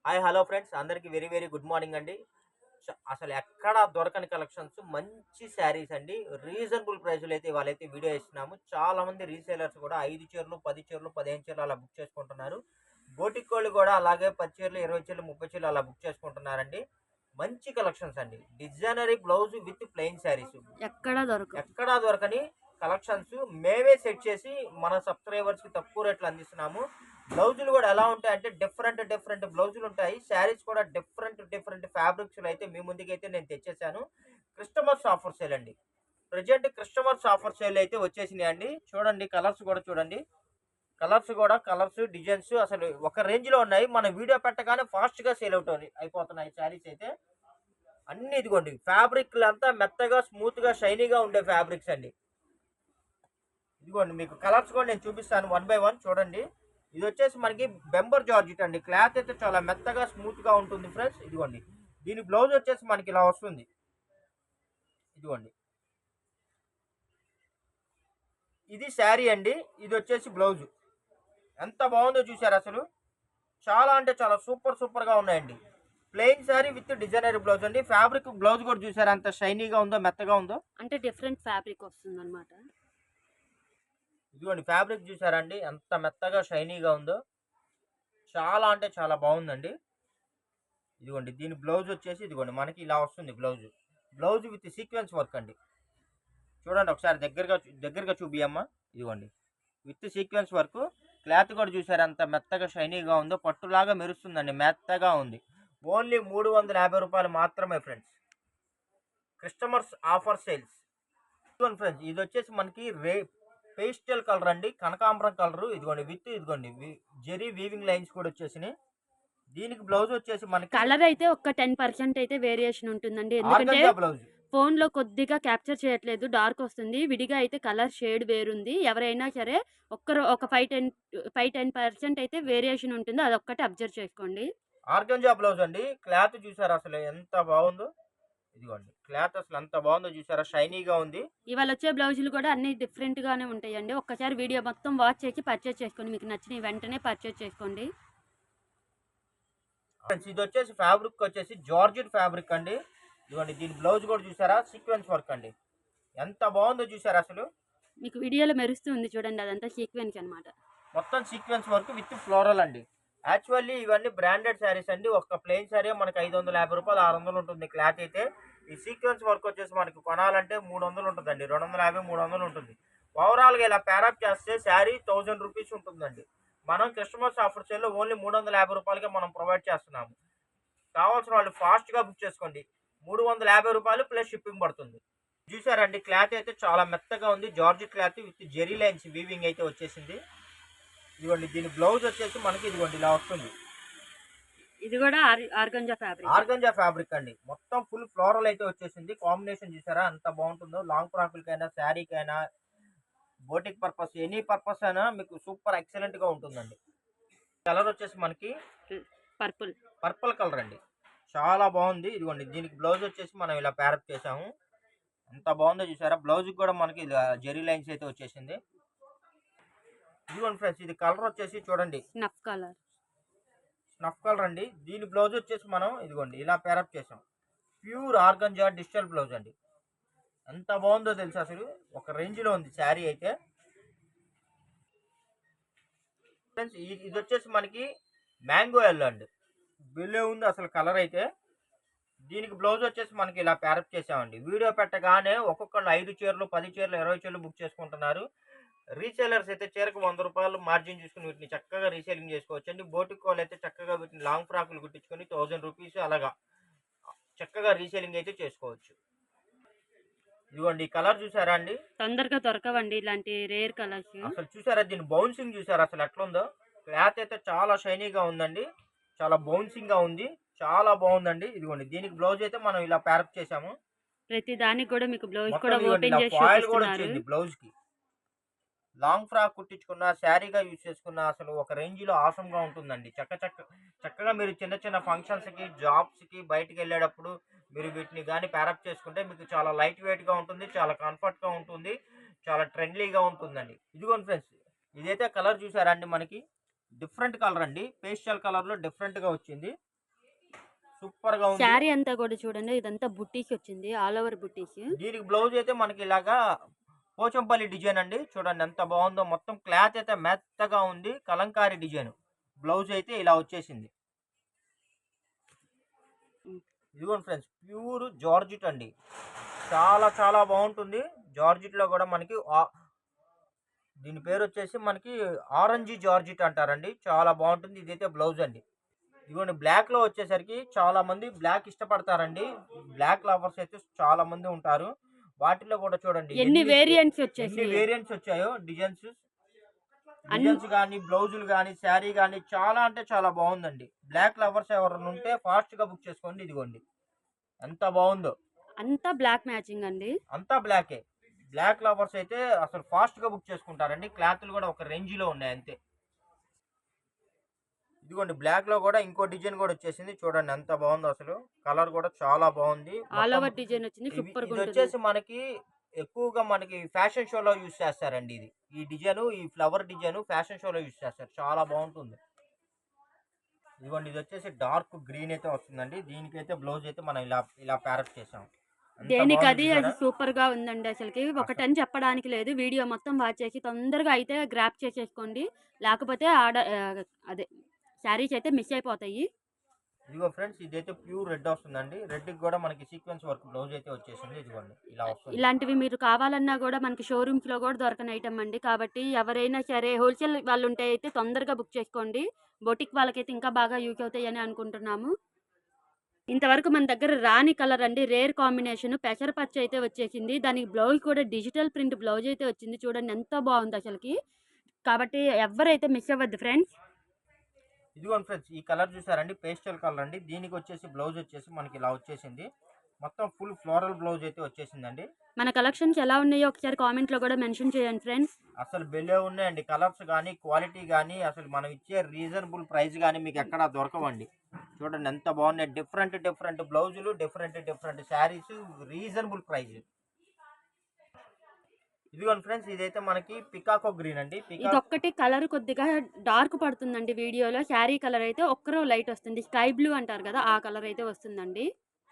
Hi hello friends అందరికీ very very good morning అండి. అసలు ఎక్కడ దొరకని కలెక్షన్స్ మంచి శారీస్ అండి. రీజనబుల్ ప్రైస్‌లో అయితే ఇవాళైతే వీడియో ఇస్తున్నాము. చాలామంది రీసేలర్స్ కూడా 5 చీరలు, 10 చీరలు, 15 చీరలు అలా బుక్ చేసుకుంటున్నారు. బోటికోళ్ళు కూడా అలాగే 10 చీరలు, 20 చీరలు, 30 చీరలు అలా బుక్ చేసుకుంటున్నారండి. మంచి కలెక్షన్స్ అండి. Designery blouse with plain saris. ఎక్కడా దొరకని కలెక్షన్స్ మేమే సెట్ చేసి మన సబ్స్క్రైబర్స్‌కి తక్కువ రేట్లు అందిస్తున్నాము. బ్లౌజులు కూడా ఎలా ఉంటాయంటే డిఫరెంట్ బ్లౌజులు ఉంటాయి. శారీస్ కూడా డిఫరెంట్ ఫ్యాబ్రిక్స్‌లో అయితే మీ ముందుకైతే నేను తెచ్చేసాను. క్రిస్టమస్ ఆఫర్ సేల్ అండి. ప్రెజెంట్ క్రిస్టమస్ ఆఫర్ సేల్ అయితే వచ్చేసినాయండి. చూడండి కలర్స్ కూడా చూడండి. కలర్స్ డిజైన్స్ అసలు ఒక రేంజ్‌లో ఉన్నాయి. మన వీడియో పెట్టగానే ఫాస్ట్‌గా సేల్ అవుట్ అయిపోతున్నాయి శారీస్ అయితే. అన్నీ ఇదిగోండి ఫ్యాబ్రిక్‌లంతా మెత్తగా, స్మూత్‌గా, షైనీగా ఉండే ఫ్యాబ్రిక్స్ అండి. ఇదిగోండి మీకు కలర్స్ కూడా నేను చూపిస్తాను వన్ బై వన్ చూడండి. ఇది వచ్చేసి మనకి బెంబర్ జార్జెట్ అండి. క్లాత్ అయితే చాలా మెత్తగా స్మూత్ గా ఉంటుంది ఫ్రెండ్స్. ఇదిగోండి దీని బ్లౌజ్ వచ్చేసి మనకి ఇలా వస్తుంది. ఇదిగోండి ఇది శారీ అండి. ఇది వచ్చేసి బ్లౌజ్. ఎంత బాగుందో చూసారు అసలు. చాలా అంటే చాలా సూపర్ గా ఉన్నాయండి. Plain sari with designer blouse అండి. ఫ్యాబ్రిక్ బ్లౌజ్ కూడా చూసారు ఎంత షైనీగా ఉందో, మెత్తగా ఉందో. అంటే డిఫరెంట్ ఫ్యాబ్రిక్ వస్తుంది అనమాట. ఇదిగోండి ఫ్యాబ్రిక్ చూసారండి ఎంత మెత్తగా షైనీగా ఉందో. చాలా అంటే చాలా బాగుందండి. ఇదిగోండి దీని బ్లౌజ్ వచ్చేసి ఇదిగోండి మనకి ఇలా వస్తుంది. బ్లౌజ్ విత్ సీక్వెన్స్ వర్క్ అండి. చూడండి ఒకసారి దగ్గరగా చూపియమ్మా. ఇదిగోండి విత్ సీక్వెన్స్ వర్క్. క్లాత్ కూడా చూసారు ఎంత మెత్తగా షైనీగా ఉందో. పట్టులాగా మెరుస్తుందండి, మెత్తగా ఉంది. ఓన్లీ 350 రూపాయలు మాత్రమే ఫ్రెండ్స్. Customers offer sales. ఇదిగోండి ఫ్రెండ్స్ ఇది వచ్చేసి మనకి పేస్టల్ కలర్ అండి, కనకాంబరం కలర్. ఇదిగోండి జెరీ వీవింగ్ లైన్స్ కూడా వచ్చేసినాయి. దీనికి బ్లౌజ్ వచ్చేసి మనకి కలర్ అయితే ఒక 10% అయితే వేరియేషన్ ఉంటుందండి. ఎందుకంటే ఆర్గంజా బ్లౌజ్. ఫోన్ లో కొద్దిగా క్యాప్చర్ చేయట్లేదు, డార్క్ వస్తుంది. విడిగా అయితే కలర్ షేడ్ వేరుంది. ఎవరైనా సరే ఒక 5-10% అయితే వేరియేషన్ ఉంటుంది. అదొక్కటి అబ్జర్వ్ చేసుకోండి. ఆర్గంజా బ్లౌజ్ అండి. క్లాత్ చూసారా అసలు ఎంత బాగుందో. ఇదిగోండి క్లాత్ అసలు ఎంత బాగుందో చూసారా, షైనీగా ఉంది. ఇవాళ వచ్చే బ్లౌజులు కూడా అన్ని డిఫరెంట్ గానే ఉంటాయండి. ఒక్కసారి వీడియో మొత్తం వాచ్ చేసి పర్చేస్ చేసుకోండి. మీకు నచ్చిన వెంటనే పర్చేస్ చేసుకోండి. ఇది వచ్చేసి ఫ్యాబ్రిక్ వచ్చేసి జార్జెట్ ఫ్యాబ్రిక్ అండి. ఇదిగోండి దీని బ్లౌజ్ కూడా చూసారా, సీక్వెన్స్ వర్క్ అండి. ఎంత బాగుందో చూసారా అసలు. మీకు వీడియోలో మెరుస్తుంది చూడండి, అదంతా సీక్వెన్స్ అనమాట. మొత్తం సీక్వెన్స్ వర్క్ విత్ ఫ్లోరల్ అండి. యాక్చువల్లీ ఇవన్నీ బ్రాండెడ్ శారీస్ అండి. ఒక ప్లెయిన్ శారీ మనకి 550 రూపాయలు, 600 ఉంటుంది క్లాత్ అయితే. ఈ సీక్వెన్స్ వర్క్ వచ్చేసి మనకి కొనాలంటే 300 ఉంటుందండి. 250, 300 ఉంటుంది. ఓవరాల్గా ఇలా ప్యారప్ చేస్తే శారీ 1000 రూపీస్ ఉంటుందండి. మనం కస్టమర్స్ ఆఫర్ సేల్లో ఓన్లీ 350 రూపాయలకే మనం ప్రొవైడ్ చేస్తున్నాము. కావాల్సిన వాళ్ళు ఫాస్ట్గా బుక్ చేసుకోండి. 350 రూపాయలు ప్లస్ షిప్పింగ్ పడుతుంది. చూసారండి క్లాత్ అయితే చాలా మెత్తగా ఉంది. Georgette cloth with zari lines weaving అయితే వచ్చేసింది. ఇదిగోండి దీని బ్లౌజ్ వచ్చేసి మనకి ఇదిగోండి ఇలా వస్తుంది. ఇది కూడా ఆర్గంజా ఫ్యాబ్రిక్ అండి. మొత్తం ఫుల్ ఫ్లోరల్ అయితే వచ్చేసింది. కాంబినేషన్ చూసారా ఎంత బాగుంటుందో. లాంగ్ ఫ్రాకులకైనా, శారీకైనా, బోటిక్ పర్పస్, ఎనీ పర్పస్ అయినా మీకు సూపర్ ఎక్సలెంట్ గా ఉంటుందండి. కలర్ వచ్చేసి మనకి పర్పుల్ కలర్ అండి. చాలా బాగుంది. ఇదిగోండి దీనికి బ్లౌజ్ వచ్చేసి మనం ఇలా ప్యారప్ చేసాము. ఎంత బాగుందో చూసారా. బ్లౌజ్ కూడా మనకి జెరీ లైన్స్ అయితే వచ్చేసింది. ఇదిగోండి ఫ్రెండ్స్ ఇది కలర్ వచ్చేసి చూడండి స్నఫ్ కలర్ అండి. దీని బ్లౌజ్ వచ్చేసి మనం ఇదిగోండి ఇలా పేరప్ చేసాం. ప్యూర్ ఆర్గంజా డిజిటల్ బ్లౌజ్ అండి. ఎంత బాగుందో తెలుసు అసలు. ఒక రేంజ్లో ఉంది శారీ అయితే. ఫ్రెండ్స్ ఇది వచ్చేసి మనకి మ్యాంగో ఎల్లో అండి. బిల్లే ఉంది అసలు కలర్ అయితే. దీనికి బ్లౌజ్ వచ్చేసి మనకి ఇలా పేరప్ చేసామండి. వీడియో పెట్టగానే ఒక్కొక్కళ్ళు 5 చీరలు, 10 చీరలు, 20 చీరలు బుక్ చేసుకుంటున్నారు. రీసేలర్స్ అయితే చీరకు 100 రూపాయలు మార్జిన్ చూసుకుని వీటిని చక్కగా రీసేలింగ్ చేసుకోవచ్చు అండి. బోటిక్ వాళ్ళు అయితే చక్కగా వీటిని లాంగ్ ఫ్రాకులు కుట్టించుకొని 1000 రూపీస్ అలాగా చక్కగా రీసేలింగ్ అయితే చేసుకోవచ్చు. ఇదిగోండి ఈ కలర్ చూసారా అండి. తొందరగా దొరకవండి ఇలాంటి రేర్ కలర్స్. అసలు చూసారా దీని బౌన్సింగ్ చూసారా అసలు ఎట్లుందో. క్లాత్ అయితే చాలా షైనీగా ఉందండి. చాలా బౌన్సింగ్ గా ఉంది. చాలా బాగుందండి. ఇదిగోండి దీనికి బ్లౌజ్ అయితే మనం ఇలా ప్యారప్ చేసాము. ప్రతి దానికి కూడా మీకు బ్లౌజ్ మొత్తం కూడా ఇదిగోండి ఓపెన్ ఇలా చేసి ఫాయిల్ కూడా చూపిస్తున్నారు. వచ్చింది బ్లౌజ్ కి. లాంగ్ ఫ్రాక్ కుట్టించుకున్న, శారీగా యూజ్ చేసుకున్న అసలు ఒక రేంజ్లో ఆసంగా ఉంటుందండి. చక్కగా మీరు చిన్న చిన్న ఫంక్షన్స్కి, జాబ్స్కి, బయటికి వెళ్ళేటప్పుడు మీరు వీటిని కానీ ప్యారప్ చేసుకుంటే మీకు చాలా లైట్ వెయిట్గా ఉంటుంది, చాలా కంఫర్ట్గా ఉంటుంది, చాలా ట్రెండ్లీగా ఉంటుందండి. ఇదిగోండి ఫ్రెండ్స్ ఇదైతే కలర్ చూసారా అండి. మనకి డిఫరెంట్ కలర్ అండి. పేస్టల్ కలర్లో డిఫరెంట్గా వచ్చింది. సూపర్ గా ఉంది. శారీ అంతా కూడా చూడండి, ఇదంతా బుట్టీస్ వచ్చింది, ఆల్ ఓవర్ బుట్టీస్. దీనికి బ్లౌజ్ అయితే మనకి ఇలాగా పోచంపల్లి డిజైన్ అండి. చూడండి ఎంత బాగుందో. మొత్తం క్లాత్ అయితే మెత్తగా ఉంది. కలంకారీ డిజైన్. బ్లౌజ్ అయితే ఇలా వచ్చేసింది. ఇదిగోండి ఫ్రెండ్స్, ప్యూర్ జార్జిట్ అండి. చాలా చాలా బాగుంటుంది. జార్జిట్ లో కూడా మనకి దీని పేరు వచ్చేసి మనకి ఆరెంజ్ జార్జిట్ అంటారండి. చాలా బాగుంటుంది. ఇదైతే బ్లౌజ్ అండి. ఇదిగోండి బ్లాక్ లో వచ్చేసరికి చాలా మంది బ్లాక్ ఇష్టపడతారండి. బ్లాక్ లవర్స్ అయితే చాలా మంది ఉంటారు. వాటిలో కూడా చూడండి ఎన్ని వేరియంట్స్ ఎన్ని వచ్చేసి వేరియంట్స్ వచ్చాయో. డిజైన్స్ కానీ, బ్లౌజులు కానీ, శారీ కానీ చాలా అంటే చాలా బాగుందండి. బ్లాక్ లవర్స్ ఎవరైనా ఉంటే ఫాస్ట్ గా బుక్ చేసుకోండి. ఇదిగోండి ఎంత బాగుందో. అంతా బ్లాక్ మ్యాచింగ్ అండి. అంతా బ్లాకే. బ్లాక్ లవర్స్ అయితే అసలు ఫాస్ట్ గా బుక్ చేసుకుంటారండి. క్లాత్లు కూడా ఒక రేంజ్ లో ఉన్నాయి అంతే. ఇదిగోండి బ్లాక్ లో కూడా ఇంకో డిజైన్ కూడా వచ్చేసింది. చూడండి ఎంత బాగుందో అసలు. కలర్ కూడా చాలా బాగుంది. ఆల్ మొత్తం ఓవర్ డిజైన్ వచ్చింది, సూపర్ గా ఇది ఉంటుంది. వచ్చేసి మనకి ఎక్కువగా మనకి ఫ్యాషన్ షోలో యూజ్ చేస్తారండి. ఈ డిజైన్, ఈ ఫ్లవర్ డిజైన్ ఫ్యాషన్ షోలో యూజ్ చేస్తారు. చాలా బాగుంటుంది. ఇదిగోండి ఇది వచ్చేసి డార్క్ గ్రీన్ అయితే వస్తుందండి. దీనికైతే బ్లౌజ్ అయితే మనం ఇలా ఇలా ప్యారప్ చేసాం. ఎంత దేనికి బాగుంది అది చూసారా? సూపర్ గా ఉందండి. అసలుకి అసలు ఒకటని చెప్పడానికి లేదు. వీడియో మొత్తం వాచ్ చేసి తొందరగా అయితే గ్రాప్ చేసేసుకోండి, లేకపోతే అదే శారీస్ అయితే మిస్ అయిపోతాయి. ఇదిగో ఫ్రెండ్స్, ఇదైతే ప్యూర్ రెడ్ వస్తుందండి. రెడ్ కి కూడా మనకి సీక్వెన్స్ వర్క్ బ్లౌజ్ అయితే వచ్చేసింది. ఇదిగోండి ఇలా వస్తుంది. ఇలాంటివి మీరు కావాలన్నా కూడా మనకి షోరూమ్స్ లో కూడా దొరకని ఐటమ్ అండి. కాబట్టి ఎవరైనా సరే హోల్సేల్ వాళ్ళు ఉంటే అయితే తొందరగా బుక్ చేసుకోండి. బొటిక్ వాళ్ళకైతే ఇంకా బాగా యూజ్ అవుతాయని అనుకుంటున్నాము. ఇంతవరకు మన దగ్గర రాని కలర్ అండి, రేర్ కాంబినేషన్ పెసరపచ్చ అయితే వచ్చేసింది. దానికి బ్లౌజ్ కూడా డిజిటల్ ప్రింట్ బ్లౌజ్ అయితే వచ్చింది. చూడండి ఎంత బాగుంది అసలుకి. కాబట్టి ఎవరైతే మిస్ అవ్వద్దు ఫ్రెండ్స్. ఇదిగోండి ఫ్రెండ్స్, ఈ కలర్ చూసారండి, పేస్టల్ కలర్ అండి. దీనికి వచ్చేసి బ్లౌజ్ వచ్చేసి మనకి ఇలా వచ్చేసింది. మొత్తం ఫుల్ ఫ్లోరల్ బ్లౌజ్ అయితే వచ్చేసిందండి. మన కలెక్షన్స్ ఎలా ఉన్నాయో ఒకసారి కామెంట్ లో కూడా మెన్షన్ చేయండి ఫ్రెండ్స్. అసలు బెల్లే ఉన్నాయండి. కలర్స్ కానీ, క్వాలిటీ కానీ, అసలు మనం ఇచ్చే రీజనబుల్ ప్రైస్ కానీ మీకు ఎక్కడా దొరకవండి. చూడండి ఎంత బాగున్నాయి. డిఫరెంట్ డిఫరెంట్ బ్లౌజులు, different different saris, reasonable price. ఇదిగోండి ఫ్రెండ్స్, ఇదైతే మనకి పికాకో గ్రీన్ అండి. ఇదొక్కటి కలర్ కొద్దిగా డార్క్ పడుతుందండి వీడియోలో. శారీ కలర్ అయితే ఒక్కరో లైట్ వస్తుంది, స్కై బ్లూ అంటారు కదా, ఆ కలర్ అయితే వస్తుందండి.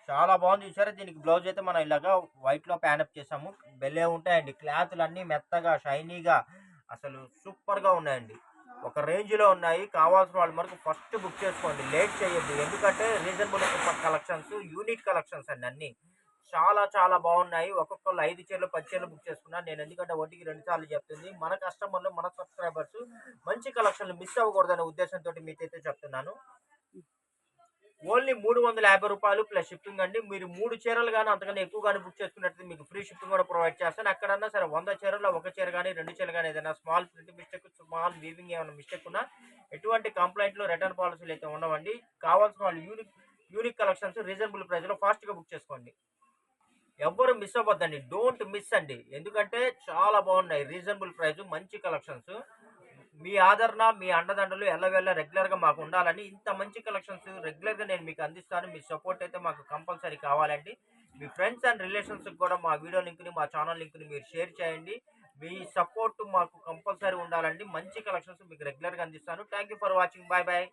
చాలా బాగుంది చూసారా. దీనికి బ్లౌజ్ అయితే మనం ఇలాగా వైట్ లో ప్యానప్ చేసాము. బెల్లే ఉంటాయండి. క్లాత్లు అన్ని మెత్తగా షైనీగా అసలు సూపర్ గా ఉన్నాయండి. ఒక రేంజ్ లో ఉన్నాయి. కావాల్సిన వాళ్ళు మనకు ఫస్ట్ బుక్ చేసుకోండి, లేట్ చేయొద్దు. ఎందుకంటే రీజనబుల్ కలెక్షన్స్, యూనిక్ కలెక్షన్స్ అండి అన్ని. చాలా చాలా బాగున్నాయి. ఒక్కొక్కళ్ళు 5 చీరలు 10 చీరలు బుక్ చేసుకున్నారు. నేను ఎందుకంటే ఒకటికి 2 సార్లు చెప్తుంది. మన కస్టమర్లు, మన సబ్స్క్రైబర్స్ మంచి కలెక్షన్లు మిస్ అవ్వకూడదనే ఉద్దేశంతో మీకైతే చెప్తున్నాను. ఓన్లీ 350 రూపాయలు ప్లస్ షిప్పింగ్ అండి. మీరు 3 చీరలు కానీ అంతకన్నా ఎక్కువ కానీ బుక్ చేసుకున్నట్లయితే మీకు ఫ్రీ షిప్పింగ్ కూడా ప్రొవైడ్ చేస్తాను. ఎక్కడన్నా సరే 100 చీరల్లో 1 చీర కానీ 2 చీరలు కానీ ఏదైనా small print mistake, small weaving ఏమైనా మిస్టేక్ ఉన్నా ఎటువంటి కంప్లైంట్లు, రిటర్న్ పాలసీలు అయితే ఉండవండి. కావాల్సిన వాళ్ళు యూనిక్ కలెక్షన్స్ రీజనబుల్ ప్రైస్లో ఫాస్ట్గా బుక్ చేసుకోండి. ఎవ్వరు మిస్ అవ్వద్దండి. డోంట్ మిస్ అండి. ఎందుకంటే చాలా బాగున్నాయి. రీజనబుల్ ప్రైస్, మంచి కలెక్షన్స్. మీ ఆదరణ, మీ అండదండలు ఎల్లవెల్ల రెగ్యులర్గా మాకు ఉండాలని ఇంత మంచి కలెక్షన్స్ రెగ్యులర్గా నేను మీకు అందిస్తాను. మీ సపోర్ట్ అయితే మాకు కంపల్సరీ కావాలండి. మీ ఫ్రెండ్స్ అండ్ రిలేషన్స్కి కూడా మా వీడియో లింక్ని, మా ఛానల్ లింక్ని మీరు షేర్ చేయండి. మీ సపోర్ట్ మాకు కంపల్సరీ ఉండాలండి. మంచి కలెక్షన్స్ మీకు రెగ్యులర్గా అందిస్తాను. Thank you for watching. Bye bye.